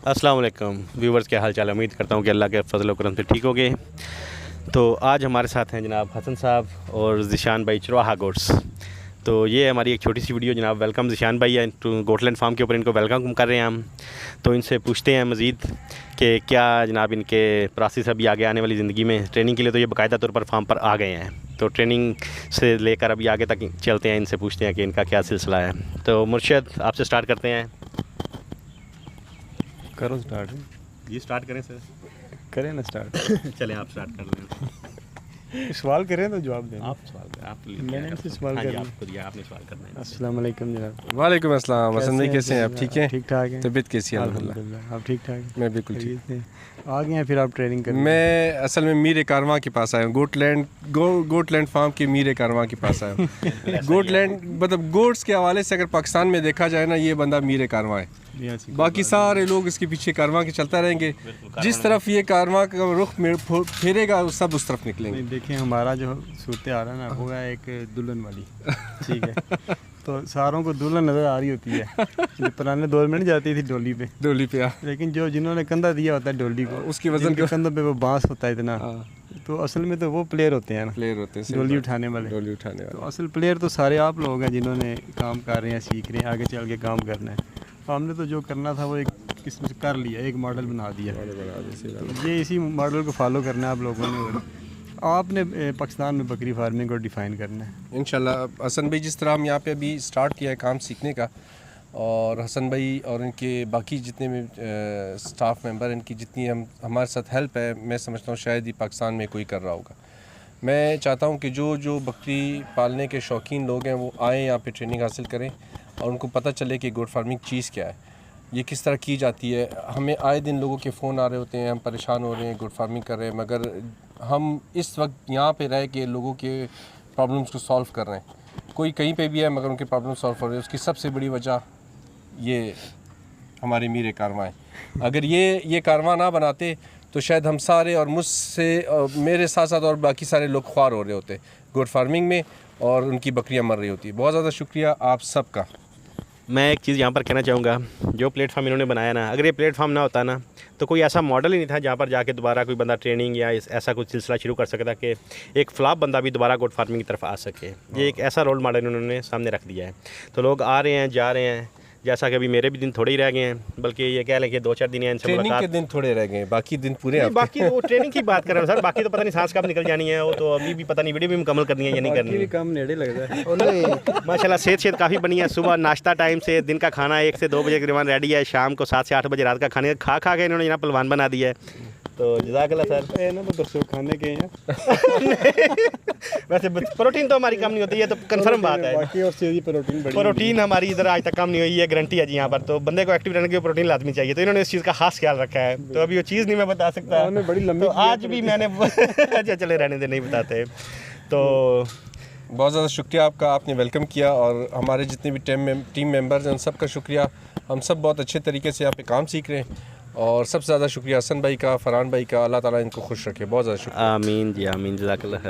अस्सलाम वालेकुम व्यूवर्स, क्या हाल चाल है। उम्मीद करता हूँ कि अल्लाह के फजल व करम से ठीक हो गए। तो आज हमारे साथ हैं जनाब हसन साहब और ज़िशान भाई चरवाहा गोट्स। तो ये हमारी एक छोटी सी वीडियो जनाब। वेलकम ज़िशान भाई है टू गोटलैंड फार्म के ऊपर, इनको वेलकम कर रहे हैं हम। तो इनसे पूछते हैं मज़ीद कि क्या जनाब इनके प्रोसेस अभी आगे आने वाली ज़िंदगी में। ट्रेनिंग के लिए तो ये बाकायदा तौर पर फार्म पर आ गए हैं, तो ट्रेनिंग से लेकर अभी आगे तक चलते हैं। इनसे पूछते हैं कि इनका क्या सिलसिला है। तो मुर्शद, आपसे स्टार्ट करते हैं। करो स्टार्ट। ये स्टार्ट करें सर? करें ना स्टार्ट। चलें आप स्टार्ट कर लें। सवाल करें तो जवाब दें। आप सवाल करें। आप मैंने इनसे सवाल हाँ जी, करना। आपको दिया, आपने सवाल करना है। अस्सलाम वालेकुम जनाब। वालेकुम अस्सलाम। हसन भाई कैसे हैं आप? ठीक हैं? ठीक ठाक हैं। तबीयत कैसी है? अल्हम्दुलिल्लाह। आप ठीक ठाक हैं? मैं बिल्कुल ठीक। खैरियत से आ गए हैं, फिर आप ट्रेनिंग करें। मैं असल में मीर कारवां के पास आया हूँ। गोटलैंड फार्म के मीर कारवां के पास आया हूँ। गोटलैंड मतलब गोट्स के हवाले से अगर पाकिस्तान में देखा जाए ना, ये बंदा मीर कारवां है। बाकी सारे लोग इसके पीछे कारवां के चलता रहेंगे। जिस तरफ ये कारवां का रुख फेरेगा सब उस तरफ निकलेंगे। देखिए, हमारा जो सूरत आ रहा है ना, वो है एक दुल्हन वाली। ठीक है। तो सारों को दुल्हन नज़र आ रही होती है। जो पुराने दौर में नहीं जाती थी डोली पे, लेकिन जिन्होंने कंधा दिया होता है डोली को, उसकी वजन के कंधों पे वो बांस होता है इतना। तो असल में तो वो प्लेयर होते हैं ना, प्लेयर होते हैं डोली उठाने वाले। तो असल प्लेयर तो सारे आप लोग हैं जिन्होंने काम कर रहे हैं, सीख रहे हैं, आगे चल के काम करना है। हमने तो जो करना था वो एक किस्म से कर लिया, एक मॉडल बना दिया। तो ये इसी मॉडल को फॉलो करना है आप लोगों ने। आपने पाकिस्तान में बकरी फार्मिंग को डिफ़ाइन करना है इंशाल्लाह। हसन भाई, जिस तरह हम यहाँ पे अभी स्टार्ट किया है काम सीखने का, और हसन भाई और इनके बाकी जितने भी स्टाफ मेंबर, इनकी जितनी हमारे साथ हेल्प है, मैं समझता हूँ शायद ही पाकिस्तान में कोई कर रहा होगा। मैं चाहता हूँ कि जो बकरी पालने के शौकीन लोग हैं वो आएँ यहाँ पे ट्रेनिंग हासिल करें और उनको पता चले कि गोट फार्मिंग चीज़ क्या है, ये किस तरह की जाती है। हमें आए दिन लोगों के फ़ोन आ रहे होते हैं, हम परेशान हो रहे हैं, गोट फार्मिंग कर रहे हैं, मगर हम इस वक्त यहाँ पे रह के लोगों के प्रॉब्लम्स को सॉल्व कर रहे हैं। कोई कहीं पे भी है मगर उनके प्रॉब्लम सॉल्व हो रहे हैं। उसकी सबसे बड़ी वजह ये हमारे मीर कारवां है। अगर ये कारवां ना बनाते तो शायद हम सारे और मुझसे मेरे साथ साथ और बाकी सारे लोग ख्वार हो रहे होते गोट फार्मिंग में, और उनकी बकरियां मर रही होती। बहुत ज़्यादा शुक्रिया आप सबका। मैं एक चीज़ यहाँ पर कहना चाहूँगा, जो प्लेटफॉर्म इन्होंने बनाया ना, अगर ये प्लेटफॉर्म ना होता ना तो कोई ऐसा मॉडल ही नहीं था जहाँ पर जाके दोबारा कोई बंदा ट्रेनिंग या ऐसा कुछ सिलसिला शुरू कर सकता कि एक फ्लॉप बंदा भी दोबारा गोट फार्मिंग की तरफ आ सके। ये एक ऐसा रोल मॉडल इन्होंने सामने रख दिया है। तो लोग आ रहे हैं, जा रहे हैं। जैसा कि अभी मेरे भी दिन थोड़े ही रह गए हैं, बल्कि ये कह लें कि 2-4 दिन हैं इनसे ट्रेनिंग के दिन थोड़े रह गए, बाकी दिन पूरे। बाकी वो ट्रेनिंग की बात कर रहे हैं सर, बाकी तो पता नहीं सांस कब निकल जानी है। वो तो अभी भी पता नहीं वीडियो भी मुकम्मल करनी है या नहीं करनी है। काम नेड़े लगता है। माशाल्लाह सेहत काफ़ी बनी है। सुबह नाश्ता टाइम से, दिन का खाना 1 से 2 बजे के दरमियान रेडी है। शाम को 7 से 8 बजे रात का खाने खा के इन्होंने यहाँ पहलवान बना दिया है। तो जज़ाकल्लाह सर। ना दरसो खाने के हैं। वैसे प्रोटीन तो हमारी कम नहीं होती है, तो कंफर्म बात है। बाकी और चीज़ प्रोटीन हमारी इधर आज तक कम नहीं हुई है, गारंटी है जी यहाँ पर। तो बंदे को एक्टिव रहने के लिए प्रोटीन लाजमी चाहिए, तो इन्होंने इस चीज़ का खास ख्याल रखा है। तो अभी वो चीज़ नहीं मैं बता सकता, बड़ी लंबी तो आज भी मैंने अच्छा चले रहने दे, नहीं बताते। तो बहुत ज़्यादा शुक्रिया आपका, आपने वेलकम किया, और हमारे जितने भी टीम मेंबर्स हैं उन सब का शुक्रिया। हम सब बहुत अच्छे तरीके से यहाँ पे काम सीख रहे हैं, और सबसे ज़्यादा शुक्रिया हसन भाई का, फरहान भाई का। अल्लाह ताला इनको खुश रखे। बहुत ज़्यादा शुक्रिया। आमीन जी, आमीन, जज़ाकल्लाह।